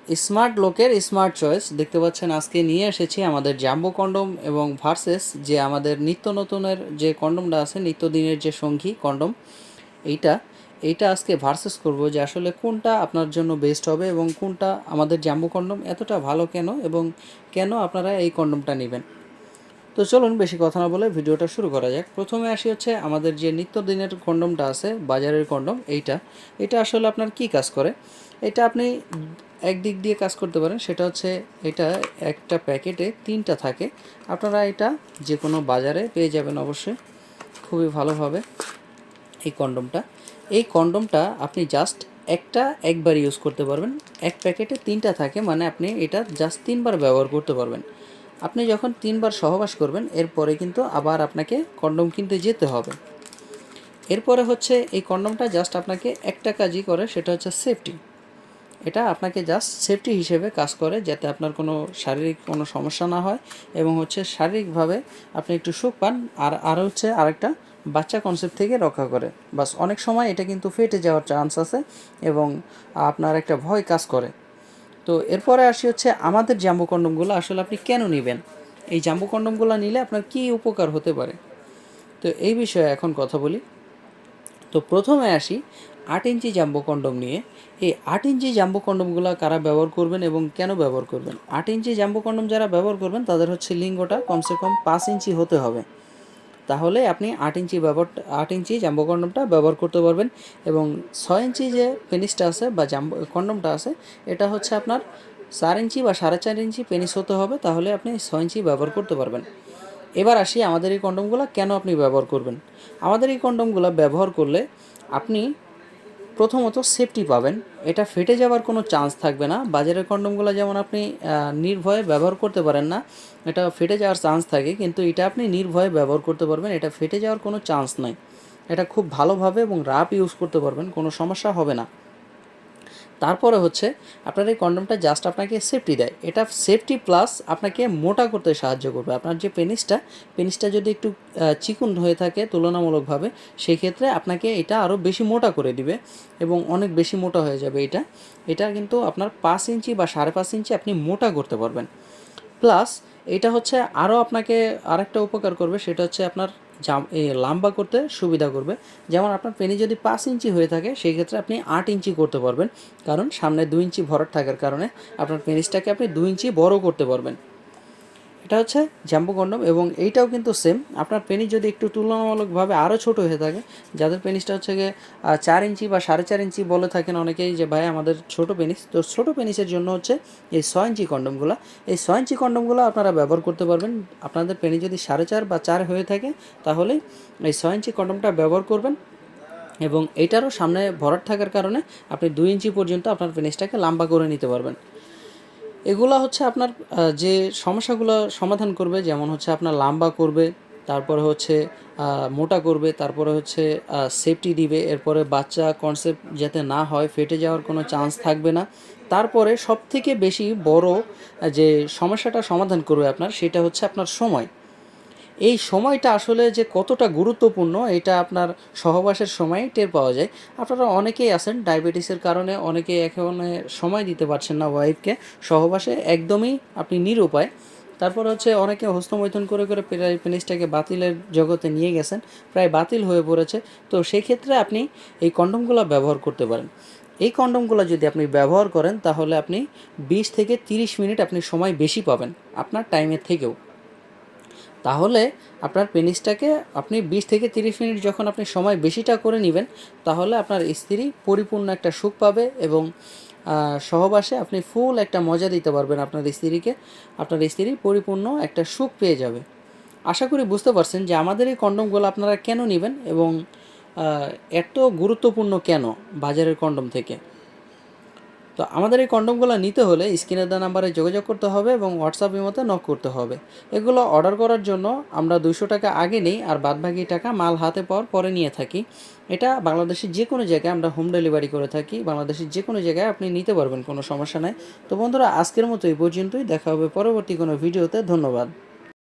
Smart লোকের smart choice দেখতে পাচ্ছেন আজকে নিয়ে এসেছি আমাদের জাম্বো কন্ডম এবং ভার্সেস যে আমাদের নিত্য নতুনের যে কন্ডমটা আছে নিত্যদিনের যে সঙ্গী কন্ডম এইটা এইটা আজকে ভার্সেস করব যে আসলে কোনটা আপনার জন্য বেস্ট হবে এবং কোনটা আমাদের জাম্বো কন্ডম এতটা ভালো কেন এবং কেন আপনারা এই কন্ডমটা নেবেন। তো চলুন বেশি কথা না বলে ভিডিওটা শুরু করা যাক। প্রথমে আসি হচ্ছে আমাদের যে নিত্যদিনের কন্ডমটা আছে বাজারের কন্ডম এটা আসলে আপনার কি কাজ করে। এটা আপনি একদিক দিয়ে কাজ করতে পারেন, সেটা হচ্ছে এটা একটা প্যাকেটে 3টা থাকে। আপনারা এটা যে কোনো বাজারে পেয়ে যাবেন অবশ্যই খুবই ভালোভাবে। এই কন্ডমটা আপনি জাস্ট একবার ইউজ করতে পারবেন। এক প্যাকেটে 3টা থাকে, মানে আপনি এটা জাস্ট 3বার ব্যবহার করতে পারবেন। আপনি যখন 3বার সহবাস করবেন এরপরে কিন্তু আবার আপনাকে কন্ডম কিনতে যেতে হবে। এরপরে হচ্ছে এই কন্ডমটা জাস্ট আপনাকে একটা কাজই করে, সেটা হচ্ছে সেফটি। এটা আপনাকে জাস্ট সেফটি হিসেবে কাজ করে, যাতে আপনার কোনো শারীরিক কোনো সমস্যা না হয় এবং হচ্ছে শারীরিকভাবে আপনি একটু সুখ পান। আর হচ্ছে আরেকটা বাচ্চা কনসেপ্ট থেকে রক্ষা করে। বাস অনেক সময় এটা কিন্তু ফেটে যাওয়ার চান্স আছে এবং আপনার একটা ভয় কাজ করে। তো এরপরে আসি হচ্ছে আমাদের জাম্বো কন্ডমগুলো আসলে আপনি কেন নেবেন, এই জাম্বো কন্ডমগুলো নিলে আপনার কী উপকার হতে পারে। তো এই বিষয়ে এখন কথা বলি। তো প্রথমে আসি 8 ইঞ্চি জাম্বো কন্ডম নিয়ে। এই 8 ইঞ্চি জাম্বো কন্ডমগুলো কারা ব্যবহার করবেন এবং কেন ব্যবহার করবেন। 8 ইঞ্চি জাম্বো কন্ডম যারা ব্যবহার করবেন তাদের হচ্ছে লিঙ্গটা কমসে কম 5 ইঞ্চি হতে হবে, তাহলে আপনি 8 ইঞ্চি জাম্বো কন্ডমটা ব্যবহার করতে পারবেন। এবং 6 ইঞ্চি যে পেনিসটা আছে বা জাম্বো কন্ডমটা আছে, এটা হচ্ছে আপনার 4 ইঞ্চি বা 4.5 ইঞ্চি পেনিস হতে হবে, তাহলে আপনি 6 ইঞ্চি ব্যবহার করতে পারবেন। এবার আসি আমাদের এই কন্ডমগুলো কেন আপনি ব্যবহার করবেন। আমাদের এই কন্ডমগুলো ব্যবহার করলে আপনি প্রথমত সেফটি পাবেন, এটা ফেটে যাওয়ার কোনো চান্স থাকবে না। বাজারের কন্ডমগুলো যেমন আপনি নির্ভয়ে ব্যবহার করতে পারেন না, এটা ফেটে যাওয়ার চান্স থাকে, কিন্তু এটা আপনি নির্ভয়ে ব্যবহার করতে পারবেন, এটা ফেটে যাওয়ার কোনো চান্স নাই। এটা খুব ভালোভাবে এবং রাফ ইউজ করতে পারবেন, কোনো সমস্যা হবে না। তারপরে হচ্ছে আপনার এই কন্ডমটা জাস্ট আপনাকে সেফটি দেয়, এটা সেফটি প্লাস আপনাকে মোটা করতে সাহায্য করবে। আপনার যে পেনিসটা যদি একটু চিকন হয়ে থাকে তুলনামূলকভাবে, সেই ক্ষেত্রে আপনাকে এটা আরও বেশি মোটা করে দিবে এবং অনেক বেশি মোটা হয়ে যাবে। এটা কিন্তু আপনার 5 ইঞ্চি বা 5.5 ইঞ্চি আপনি মোটা করতে পারবেন। প্লাস এটা হচ্ছে আরও আপনাকে আরেকটা উপকার করবে, সেটা হচ্ছে আপনার লম্বা করতে সুবিধা করবে। যেমন আপনার পেনি যদি 5 ইঞ্চি হয়ে থাকে, সেই ক্ষেত্রে আপনি 8 ইঞ্চি করতে পারবেন, কারণ সামনে 2 ইঞ্চি ভরাট থাকার কারণে আপনার পেনিসটাকে আপনি 2 ইঞ্চি বড় করতে পারবেন। এটা হচ্ছে জাম্বো কন্ডম এবং এইটাও কিন্তু সেম। আপনার পেনিস যদি একটু তুলনামূলকভাবে আরও ছোটো হয়ে থাকে, যাদের পেনিসটা হচ্ছে গিয়ে 4 ইঞ্চি বা 4.5 ইঞ্চি বলে থাকেন অনেকেই যে ভাই আমাদের ছোটো পেনিস, তো ছোটো পেনিসের জন্য হচ্ছে এই 6 ইঞ্চি কন্ডমগুলো। এই 6 ইঞ্চি কন্ডমগুলো আপনারা ব্যবহার করতে পারবেন। আপনাদের পেনিস যদি 4.5 বা 4 হয়ে থাকে, তাহলে এই 6 ইঞ্চি কন্ডমটা ব্যবহার করবেন এবং এইটারও সামনে ভরাট থাকার কারণে আপনি 2 ইঞ্চি পর্যন্ত আপনার পেনিসটাকে লম্বা করে নিতে পারবেন। এগুলো হচ্ছে আপনার যে সমস্যাগুলো সমাধান করবে, যেমন হচ্ছে আপনার লম্বা করবে, তারপরে হচ্ছে মোটা করবে, তারপরে হচ্ছে সেফটি দিবে, এরপরে বাচ্চা কনসেপ্ট যাতে না হয়, ফেটে যাওয়ার কোনো চান্স থাকবে না। তারপরে সবথেকে বেশি বড় যে সমস্যাটা সমাধান করবে আপনার, সেটা হচ্ছে আপনার সময়। এই সময়টা আসলে যে কতটা গুরুত্বপূর্ণ, এটা আপনার সহবাসের সময়ই টের পাওয়া যায়। আপনারা অনেকেই আছেন ডায়াবেটিসের কারণে অনেকে এখন সময় দিতে পারছেন না ওয়াইফকে সহবাসে, একদমই আপনি নিরুপায়। তারপর হচ্ছে অনেকে হস্তমৈথুন করে করে প্রায় পেনিসটাকে বাতিলের জগতে নিয়ে গেছেন, প্রায় বাতিল হয়ে পড়েছে। তো সেই ক্ষেত্রে আপনি এই কন্ডমগুলো ব্যবহার করতে পারেন। এই কন্ডমগুলো যদি আপনি ব্যবহার করেন, তাহলে আপনি 20 থেকে 30 মিনিট আপনি সময় বেশি পাবেন আপনার টাইমের থেকেও। তাহলে আপনার পেনিসটাকে আপনি 20 থেকে 30 মিনিট যখন আপনি সময় বেশিটা করে নেবেন, তাহলে আপনার স্ত্রী পরিপূর্ণ একটা সুখ পাবে এবং সহবাসে আপনি ফুল একটা মজা দিতে পারবেন আপনার স্ত্রীকে। আপনার স্ত্রী পরিপূর্ণ একটা সুখ পেয়ে যাবে। আশা করি বুঝতে পারছেন যে আমাদের এই কন্ডমগুলো আপনারা কেন নেবেন এবং এত গুরুত্বপূর্ণ কেন বাজারের কন্ডম থেকে। তো আমাদের এই কন্ডমগুলো নিতে হলে স্ক্রিনে দেওয়া নাম্বারে যোগাযোগ করতে হবে এবং হোয়াটসঅ্যাপ ইমোতে নক করতে হবে। এগুলো অর্ডার করার জন্য আমরা 200 টাকা আগে নিই আর বাদবাকি টাকা মাল হাতে পাওয়ার পরে নিয়ে থাকি। এটা বাংলাদেশের যে কোনো জায়গায় আমরা হোম ডেলিভারি করে থাকি, বাংলাদেশের যে কোনো জায়গায় আপনি নিতে পারবেন, কোনো সমস্যা নাই। তো বন্ধুরা, আজকের মতো এই পর্যন্তই, দেখা হবে পরবর্তী কোনো ভিডিওতে। ধন্যবাদ।